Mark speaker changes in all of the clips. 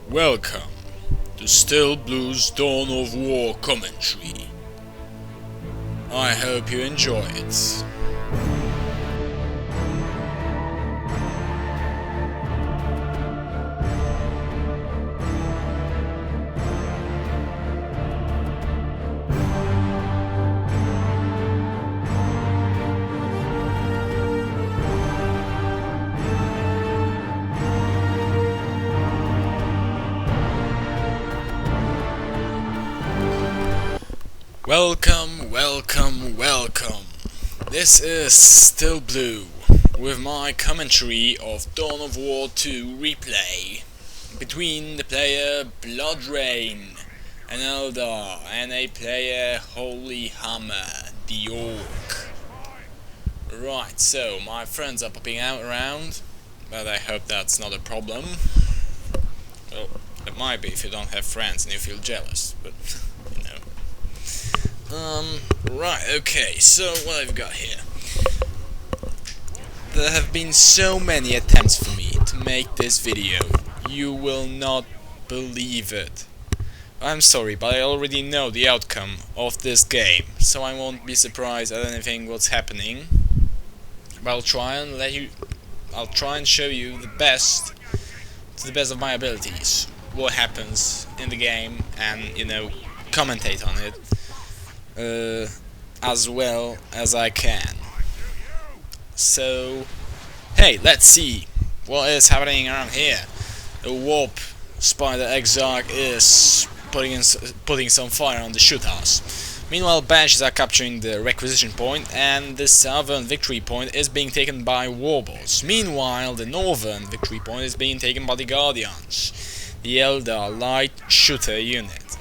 Speaker 1: Welcome to Still Blue's Dawn of War commentary. I hope you enjoy it. Welcome. This is Still Blue with my commentary of Dawn of War 2 replay between the player Bloodra1N, an eldar, and a player Holy Hammer, the orc. Right, so my friends are popping out around, but I hope that's not a problem. Well, it might be if you don't have friends and you feel jealous, but you know. Right, okay, so what I've got here. There have been so many attempts for me to make this video. You will not believe it. I'm sorry, but I already know the outcome of this game, so I won't be surprised at anything what's happening. But I'll try and show you the best, to the best of my abilities, what happens in the game, and, you know, commentate on it. As well as I can. So, hey, let's see what is happening around here. The warp spider xxHoly is putting some fire on the shoot house. Meanwhile, banshees are capturing the requisition point, and the southern victory point is being taken by warballs. Meanwhile, the northern victory point is being taken by the guardians, the eldar light shooter unit.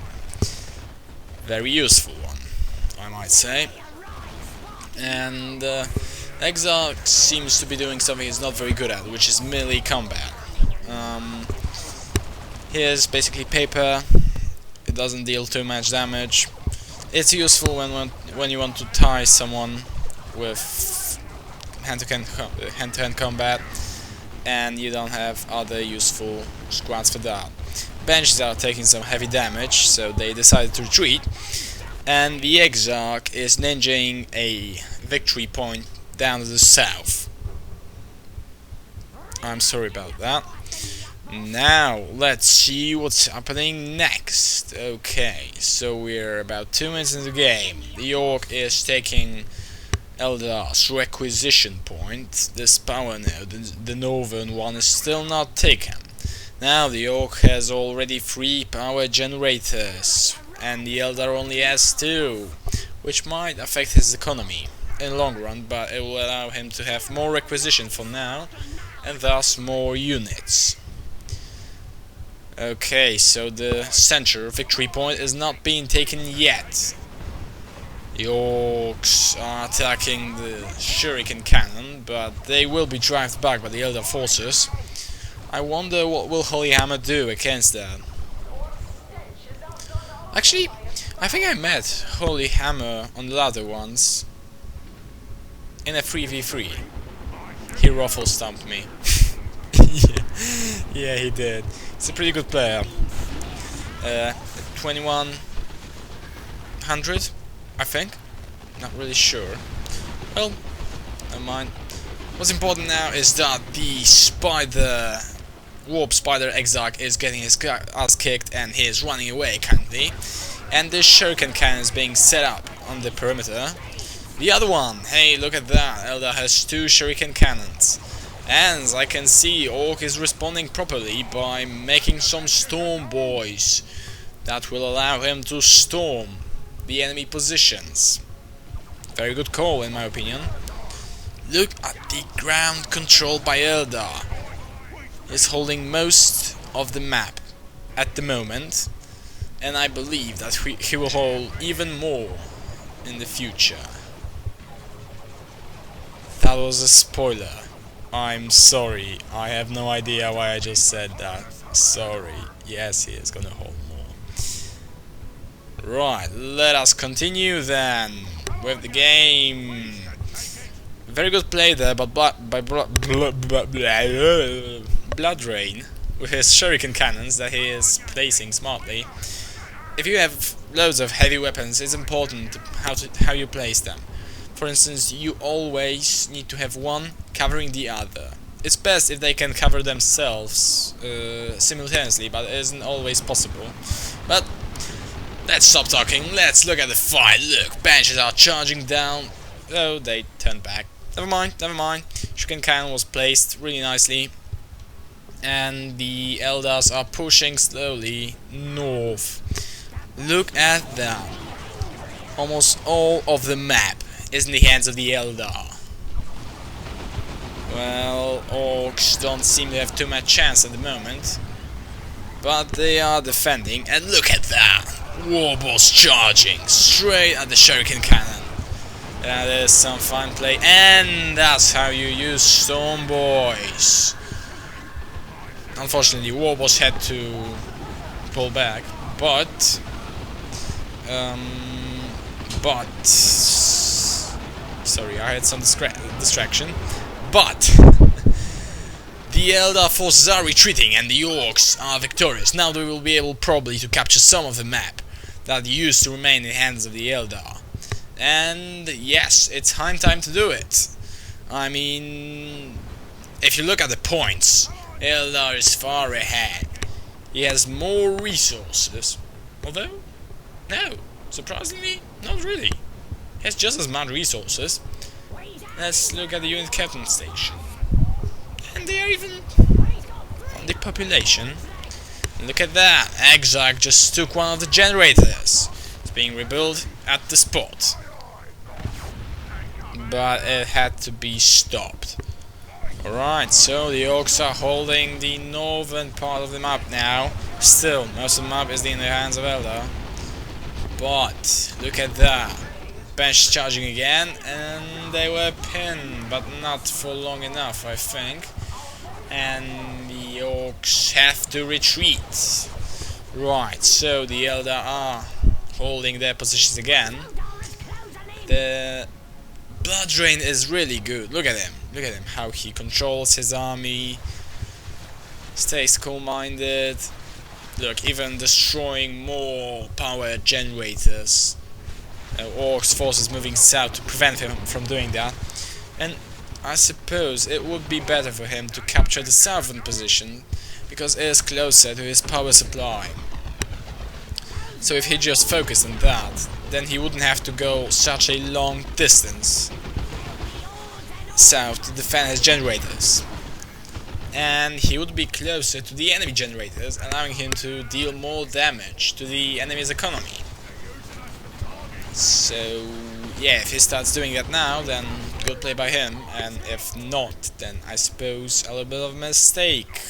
Speaker 1: Very useful one, I might say. And xxHoly seems to be doing something he's not very good at, which is melee combat. Here's basically paper. It doesn't deal too much damage. It's useful when you want to tie someone with hand-to-hand combat, and you don't have other useful squads for that. Banshees are taking some heavy damage, so they decided to retreat. And the xxHoly is ninjaing a victory point down to the south. I'm sorry about that. Now, let's see what's happening next. Okay, so we're about 2 minutes into the game. The orc is taking Eldar's requisition point. This power node, the northern one, is still not taken. Now the orc has already 3 power generators, and the eldar only has 2, which might affect his economy in the long run, but it will allow him to have more requisition for now, and thus more units. Okay, so the center victory point is not being taken yet. The orcs are attacking the shuriken cannon, but they will be driven back by the eldar forces. I wonder what will Holy Hammer do against that. Actually, I think I met Holy Hammer on the ladder once in a 3v3. He ruffle stomped me. yeah, he did. He's a pretty good player. 2100, I think. Not really sure. Well, never mind. What's important now is that the warp spider xxHoly is getting his ass kicked, and he is running away currently. And the shuriken cannon is being set up on the perimeter. The other one, hey, look at that, eldar has 2 shuriken cannons. And as I can see, orc is responding properly by making some storm boys that will allow him to storm the enemy positions. Very good call, in my opinion. Look at the ground controlled by eldar. He's holding most of the map at the moment, and I believe that he will hold even more in the future. That was a spoiler. I'm sorry, I have no idea why I just said that. Sorry. Yes, he is gonna hold more. Right, let us continue then with the game. Very good play there, but by Bloodra1N with his shuriken cannons that he is placing smartly. If you have loads of heavy weapons, it's important how you place them. For instance, you always need to have one covering the other. It's best if they can cover themselves simultaneously, but it isn't always possible. But let's stop talking, let's look at the fight. Look, banshees are charging down. Oh, they turned back. Never mind. Shuriken cannon was placed really nicely. And the eldars are pushing slowly north. Look at that. Almost all of the map is in the hands of the eldar. Well, orcs don't seem to have too much chance at the moment, but they are defending, and look at that! Warboss charging straight at the shuriken cannon. That is some fine play, and that's how you use Storm Boys. Unfortunately, Warboss had to pull back, but sorry, I had some distraction. But the Eldar forces are retreating and the orcs are victorious. Now they will be able probably to capture some of the map that used to remain in the hands of the Eldar. And yes, it's time to do it. I mean, if you look at the points, Eldar is far ahead. He has more resources. Although, no, surprisingly, not really. He has just as much resources. Let's look at the unit captain station. And they are even on the population. Look at that! xxHoly just took one of the generators. It's being rebuilt at the spot. But it had to be stopped. Alright, so the orcs are holding the northern part of the map now. Still, most of the map is in the hands of Eldar. But, look at that. Bench charging again, and they were pinned, but not for long enough, I think. And the orcs have to retreat. Right, so the Eldar are holding their positions again. The Bloodra1N is really good. Look at him, how he controls his army. Stays cool-minded. Look, even destroying more power generators. Orcs forces moving south to prevent him from doing that, and I suppose it would be better for him to capture the southern position because it is closer to his power supply. So if he just focused on that, then he wouldn't have to go such a long distance south to defend his generators, and he would be closer to the enemy generators, allowing him to deal more damage to the enemy's economy. So, yeah, if he starts doing that now, then good play by him, and if not, then I suppose a little bit of a mistake.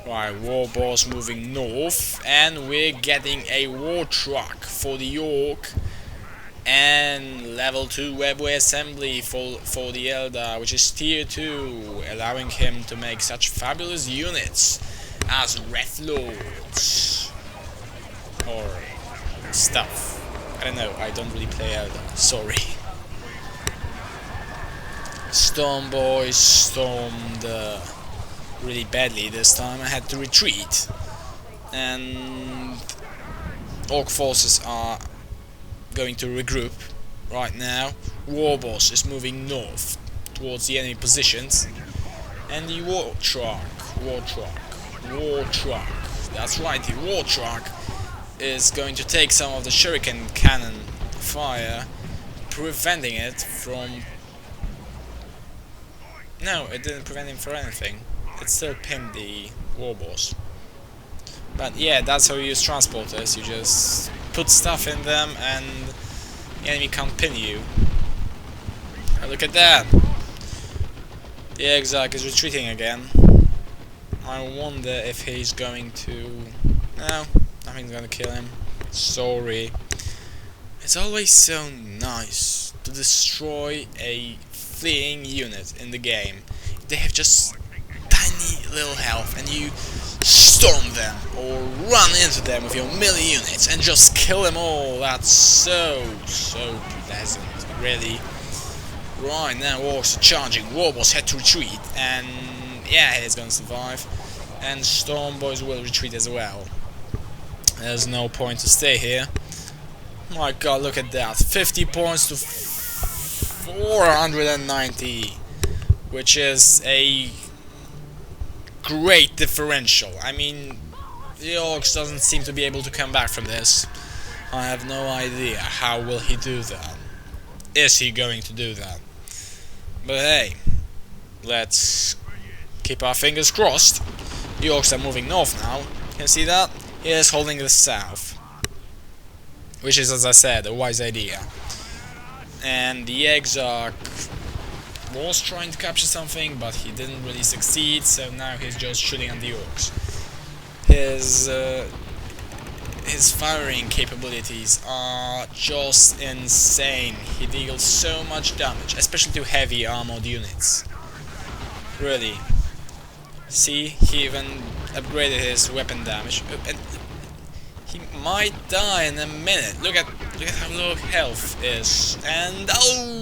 Speaker 1: Right, Warboss moving north, and we're getting a war truck for the York, and level 2 webway assembly for the Eldar, which is tier 2, allowing him to make such fabulous units as Wrath Lords, or stuff. I don't know, I don't really play Eldar, sorry. Storm Boys stormed really badly this time. I had to retreat. And Orc forces are going to regroup right now. Warboss is moving north towards the enemy positions. And the war truck, that's right, the war truck is going to take some of the shuriken cannon fire, preventing it from... No, it didn't prevent him from anything. It still pinned the warboss. But yeah, that's how you use transporters. You just put stuff in them and the enemy can't pin you. And look at that! The xxHoly is retreating again. I wonder if he's going to... No, nothing's gonna kill him. Sorry. It's always so nice to destroy a fleeing unit in the game. They have just tiny little health and you storm them or run into them with your melee units and just kill them all. That's so pleasant, really. Right, now orcs are charging. Warboss had to retreat, and yeah, he's gonna survive. and Storm Boys will retreat as well. There's no point to stay here. My god, look at that. 50 points to 490, which is a great differential. I mean, the orcs doesn't seem to be able to come back from this. I have no idea how will he do that. Is he going to do that? But hey, let's keep our fingers crossed. The orcs are moving north now. Can you see that? He is holding the south, which is, as I said, a wise idea. And the xxHoly was trying to capture something, but he didn't really succeed, so now he's just shooting at the orcs. His firing capabilities are just insane. He deals so much damage, especially to heavy armored units. Really. See, he even upgraded his weapon damage. And he might die in a minute. Look at how low health is. And oh,